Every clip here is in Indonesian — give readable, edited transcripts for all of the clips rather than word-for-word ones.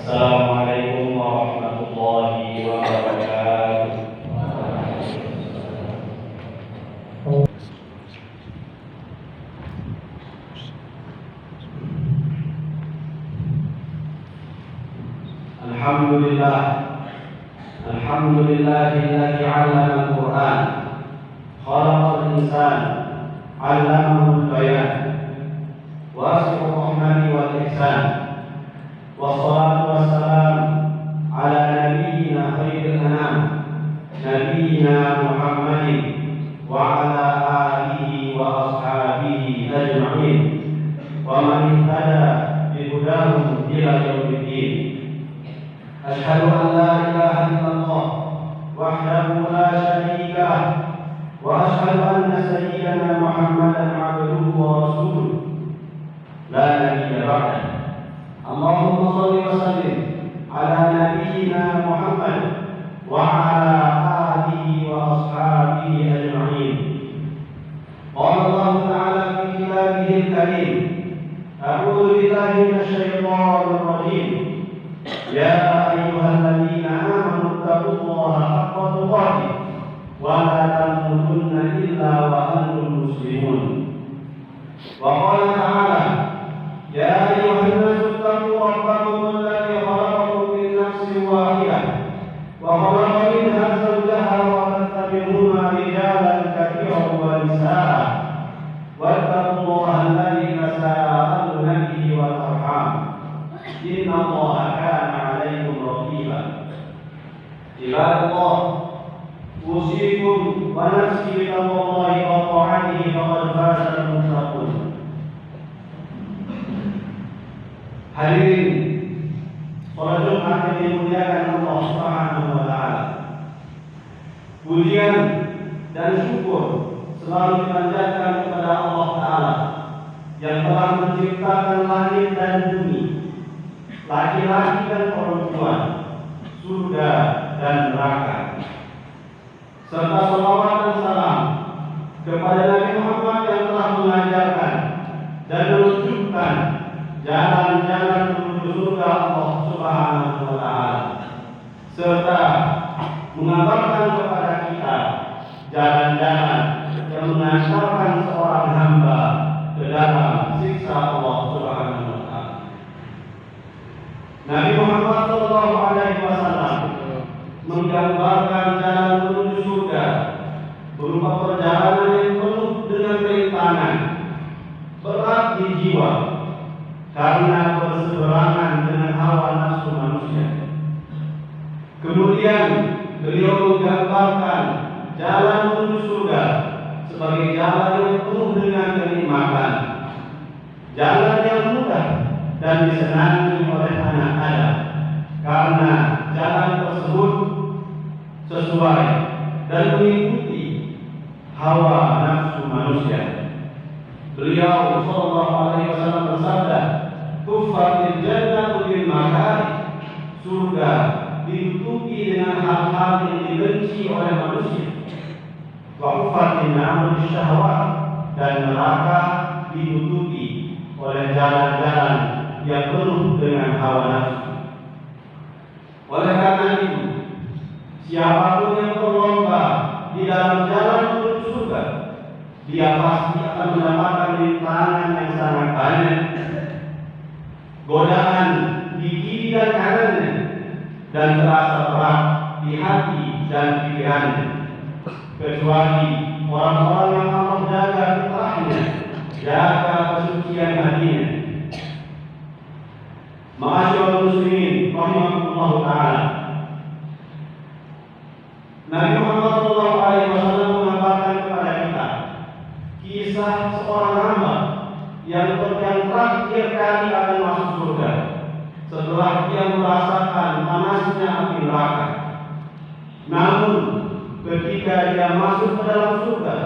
Assalamualaikum warahmatullahi wabarakatuh. Alhamdulillah, alhamdulillahilladzi 'allama al-Qur'an, khalaqal insan, 'allamahul bayan, wasi'ur rahmani wal ihsan. Wassalatu wassalam ala nabiyyina khairil anam, nabiyyina Muhammadin wa ala alihi wa ashabihi ajma'in wa man ihtada bi hudahum ila yaumiddin. Asyhadu an la ilaha illallah wahdahu la syarika lah wa asyhadu anna sayyidana Muhammadan 'abduhu wa rasuluh la nabiyya ba'dahu. Allahumma shalli wa sallim ala nabiyyina Muhammad wa ala alihi wa ashabihi ajma'in. Qala Allah ta'ala fi kitabihil karim, a'udzu billahi minasyaitonir rajim. Ya ayyuhalladzina amanu taqullaha haqqa tuqatih wa la tamutunna illa wa antum muslimun. Wa qala ta'ala, ya ayyuhan nasu اتقوا ربكم الذي خلقكم من نفس واحدة وخلق منها زوجها وبث منهما رجالا كثيرا ونساء واتقوا الله الذي تساءلون به والأرحام إن الله كان عليكم رقيبا. عباد الله، أوصيكم ونفسي بتقوى الله وطاعته فقد فاز المتقون. Hadirin sholat Jumat yang dimuliakan Allah Subhanahu wa taala. Pujian dan syukur selalu dipanjatkan kepada Allah taala yang telah menciptakan langit dan bumi, laki-laki dan perempuan, surga dan neraka. Serta salawat dan salam kepada Nabi Muhammad yang telah mengajarkan dan menunjukkan jalan-jalan menuju surga Allah Subhanahu wa taala, serta mengabarkan kepada kita jalan-jalan yang mengantarkan seorang hamba ke dalam siksa Allah Subhanahu wa taala. Nabi Muhammad sallallahu alaihi wasallam menggambarkan jalan menuju surga berupa perjalanan yang penuh dengan rintangan, berat di jiwa, karena berseberangan dengan hawa nafsu manusia. Kemudian beliau menggambarkan jalan menuju surga sebagai jalan yang penuh dengan kenikmatan, jalan yang mudah dan disenangi oleh anak Adam, karena jalan tersebut sesuai dan mengikuti hawa nafsu manusia. Beliau sallallahu alaihi wasallam bersabda, "Kuffatil jannatu bil makarih." Surga ditutupi dengan hal-hal yang dibenci oleh manusia. Wa kuffatin naru bisyahwat, dan neraka ditutupi oleh jalan-jalan yang penuh dengan hawa nafsu. Oleh karena itu, siapapun yang berlomba di dalam jalan menuju surga, dia pasti akan mendapatkan rintangan yang sangat banyak, godaan di kiri dan kanannya, dan terasa berat di hati dan pikirannya, kecuali orang-orang yang Allah jaga fitrahnya, jaga kesucian hatinya. Ma'asyiral muslimin rahimakumullah taala, Nabi Muhammad sallallahu alaihi wasallam mengabarkan kepada kita kisah seorang hamba yang terakhir kali akan masuk surga setelah dia merasakan panasnya api neraka. Namun ketika dia masuk ke dalam surga,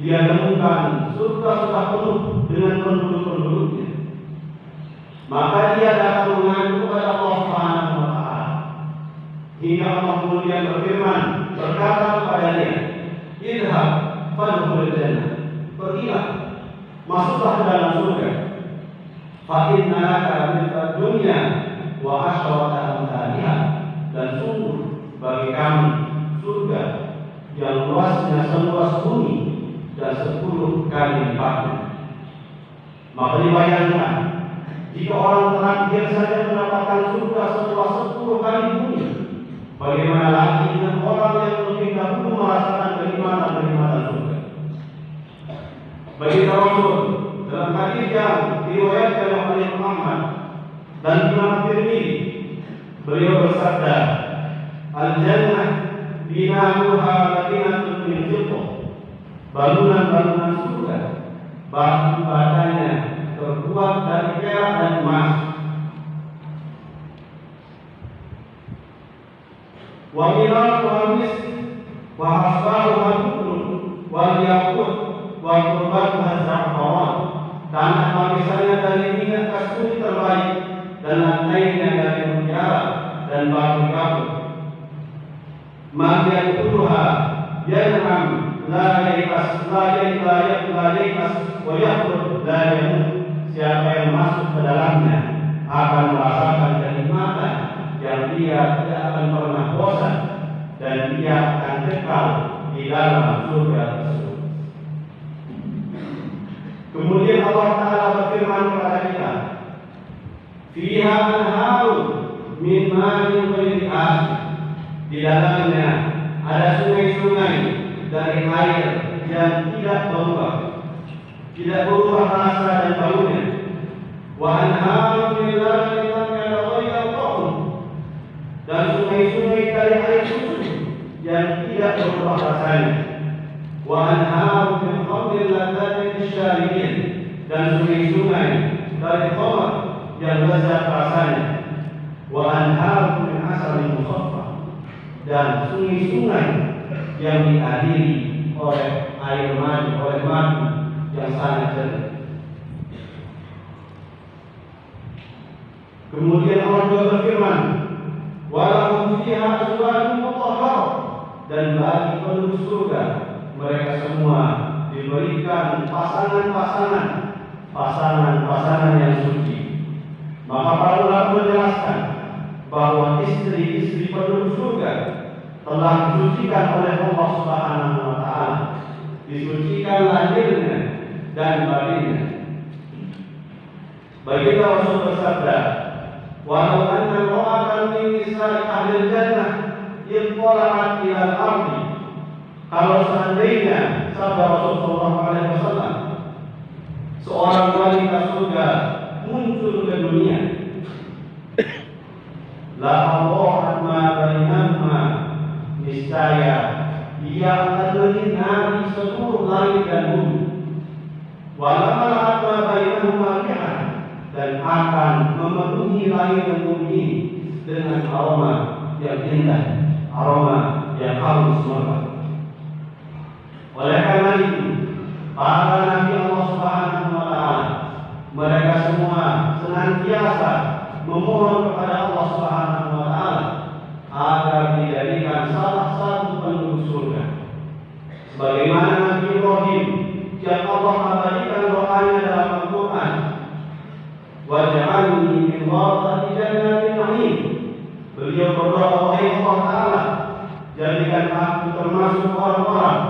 dia temukan surga sudah penuh dengan penduduk-penduduknya. Maka dia datang mengadu kepada Allah Subhanahu wa taala. Hingga Allah kemudian berfirman, berkata kepadanya, "Idhab fadkhul jannah." Pergilah, masuklah ke dalam surga. Fa inna laka mithla dunya wa asyrata amthaliha, dan sungguh bagi kami surga yang luasnya seluas bumi dan 10 kali lipatnya. Maka dibayangkan, jika orang terakhir saja mendapatkan surga seluas 10 kali bumi, bagaimana lagi dengan orang yang lebih dahulu merasakan kenikmatan surga? Bagi Rasul dalam hadis yang diriwayatkan oleh Muhammad dan Imam Tirmidzi, beliau bersabda, "Al-jannah binahuha madinatun min fiddah." Bangunan-bangunan surga, batu-batanya terbuat dari perak dan emas. Wa mirahu wal misk wa hasbahu wal lu'lu wal yaqut wa turbatu az-za'faran. Tanah lapisannya dari minyak kasturi terbaik dan lantainya dari mutiara dan batu kapur. Ma'yan turuha yan'am la yai'as wa yaqut la yamut. Siapa yang masuk ke dalamnya akan merasakan kenikmatan yang dia tidak akan pernah bosan, dan dia akan kekal di dalam surga tersebut. Kemudian Allah Ta'ala berfirman kepada kita, "Fiha anharu min ma'in ghairi asin." Di dalamnya ada sungai-sungai dari air yang tidak berubah rasa dan baunya. Wa anharu min labanin lam yataghayyar ta'muhu, dan sungai-sungai dari air susu yang tidak berubah rasanya. Wa anharu min khamrin ladzatin lisyaribin, dan sungai-sungai dari khamr yang lezat rasanya. Wa anharu min asalin musaffah, dan sungai-sungai yang diakhiri oleh air madu, yang sangat jernih. Kemudian Allah juga berfirman, "Walahum fiha azwajun mutahharah," dan bagi penduduk surga mereka semua diberikan pasangan yang suci. Maka para ulama menjelaskan bahwa istri-istri penduduk surga telah disucikan oleh Allah Subhanahu wa Ta'ala, disucikan lahirnya dan batinnya. Baginda Rasul bersabda, "Walau anna ra'atan min nisa'i ahli jannah ittala'at ila al-ardi." Kalau seandainya, sabda Rasulullah SAW, seorang wanita surga muncul ke dunia, la Allah ma bainahuma, niscaya dia akan menyinari seluruh langit dan bumi. Walamal ma bainahuma rihan, dan akan memenuhi langit dan bumi ini dengan aroma yang indah, aroma yang halus mekar. Oleh karena itu, para nabi Allah Subhanahu wa Ta'ala, mereka semua senantiasa memohon kepada Allah Subhanahu wa Ta'ala agar dijadikan salah satu penduduk surga. Sebagaimana Nabi Ibrahim yang Allah abadikan doanya dalam Al-Quran, "Waj'alni min warithati jannatin na'im." Beliau berdoa, "Wahai Allah Ta'ala, jadikan aku termasuk orang-orang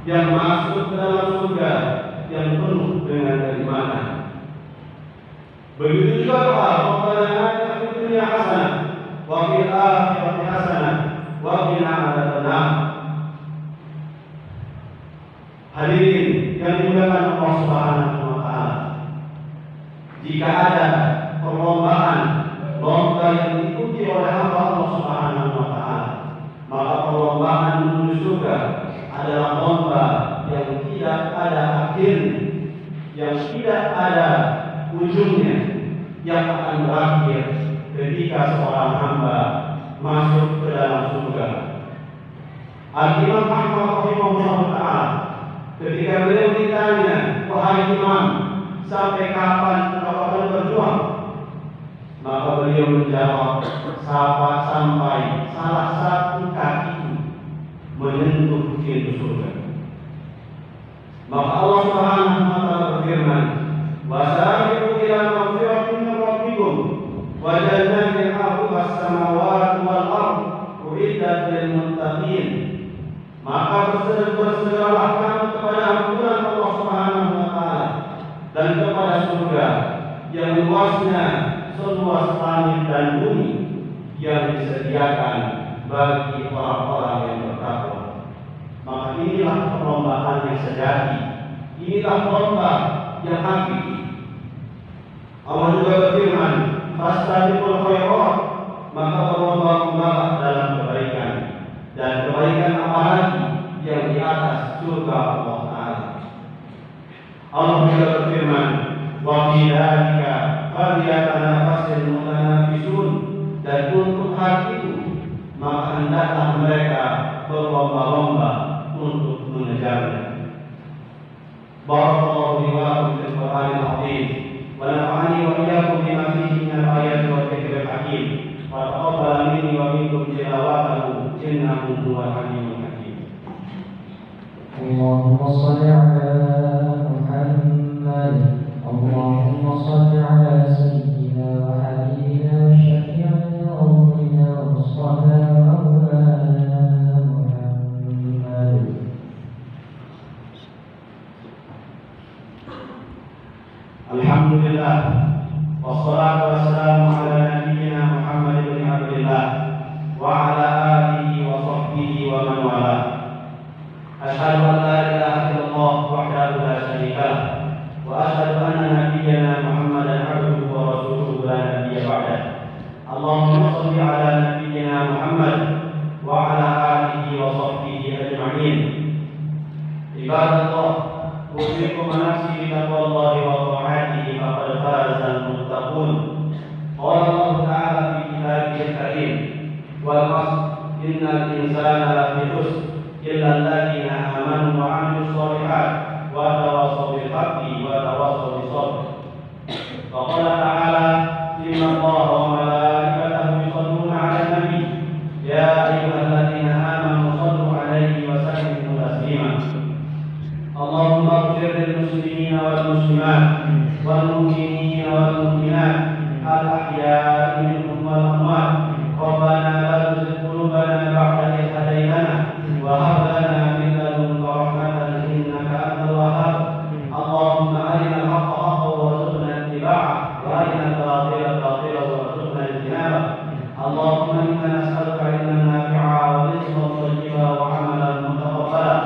yang masuk ke dalam surga yang penuh dengan kenikmatan." Begitu juga doa, "Rabbana atina fid dunya hasanah wa fil akhirati hasanah wa qina adzabannar." Hadirin yang dimuliakan Allah Subhanahu wa Ta'ala, jika ada lomba yang diikuti oleh hamba Allah Subhanahu wa Ta'ala, maka perlombaan menuju surga adalah lomba yang tidak ada akhirnya, yang tidak ada ujungnya, yang akan berakhir ketika seorang hamba masuk ke dalam surga. Al-Imam Ahmad rahimahullah ta'ala, ketika beliau ditanya, "Wahai Imam, sampai kapan engkau akan berjuang?" Maka beliau menjawab, "Sampai salah satu kaki menyentuh pintu surga." Maka Allah Subhanahu wa Ta'ala berfirman, "Wasari'u ila maghfiratin min rabbikum wa jannatin samawati wal ardh uiddat lil muttaqin. Maka bersegeralah kamu kepada ampunan Allah Subhanahu wa taala dan kepada surga yang luasnya seluas langit dan bumi, yang disediakan bagi orang-orang yang bertakwa. Maka inilah perlombaan yang sejati, inilah lomba yang hakiki. Allah juga berfirman, fastabiqul khairat, maka berlomba-lombalah dalam kebaikan. Dan kebaikan apa lagi yang di atas surga Allah Ta'ala. Allah juga berfirman, wa fi dzalika falyatanafasil mutanafisun, dan untuk hal itu maka hendaklah mereka berlomba-lomba untuk mengejarnya. Barakallahu li wa lakum fil Qur'anil azim wa nafa'ani wa iyyakum bima fihi minal ayati wa dzikril hakim wa taqabbal minni wa minkum tilawatahu innahu huwal alimul hakim. Allahumma shalli ala Muhammad, Allahumma shalli ala sayyidina wa habibina wa syafi'ina wa umrina wa mustafa maulana Muhammad. Alhamdulillah, wassalatu wassalamu ala nabiyyina Muhammad ibn Abdillah wa ala alihi wa sahbihi wa man wala. Asyhadu an la ilaha illallah wahdahu la syarika lah wa asyhadu anna nabiyyana Muhammadan abduhu wa rasuluhu la nabiyya ba'dah. Allahumma shalli ala nabiyyina Muhammad wa ala alihi wa sahbihi ajma'in. Ibadallah, usikum wa nafsi bi taqwallahi wa ta'atihi faqad faza al-muttaqun. Qala Allah Ta'ala fi kitabihil karim, wal 'ashr innal insana lafi khusr illa alladziina aamanu wa 'amilus shalihat wa tawassaw bil haqqi wa tawassaw bis sabr. Wa qala ta'ala, inna Allaha wa malaikatahu yusholluna 'alan nabi ya ayyuhalladziina aamanu shallu 'alaihi wa sallimu taslima. Allahumma ighfir lil muslimina wal muslimat wal mu'minina wal mu'minat al ahya'i minhum wal amwat. Rabbana la tuzigh qulubana ba'da idh hadaytana wa hab lana min ladunka rahmatan innaka antal wahhab. Allahumma arina al-haqqa haqqan warzuqna ittiba'ah wa arina al-batila batilan warzuqna ijtinabah. Allahumma inna nas'aluka ilman nafi'a wa rizqan thayyiban wa 'amalan mutaqabbala.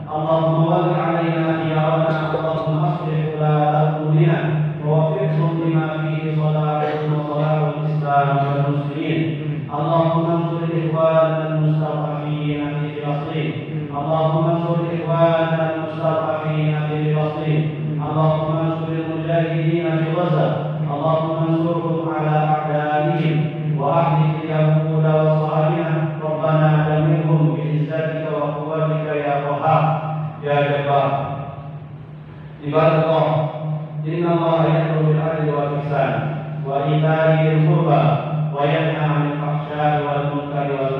Allahumma walli 'alaina khiyarana, Allahumma aslih ulata umurina wa waffiqhum lima fihi salahun wa salahul Islam wal muslimin. Allahumma ansur ikhwanana al-mustad'afin fi Filastin. Allahumma ansur ikhwanana al-mustad'afin fi Filastin. Allahumma ansur al-mujahidin fi Gaza. Allahumma ansurhum ala a'da'ihim wa ahlik al-yahud wa sahabina. Rabbana damirhum bi izzatika wa quwwatika ya Qahhar ya Jabbar. Ibadallah, inna Allaha ya'muru bil 'adli wal ihsan wa ita'i dzil qurba wa yanha 'anil fahsya'i wal munkari wal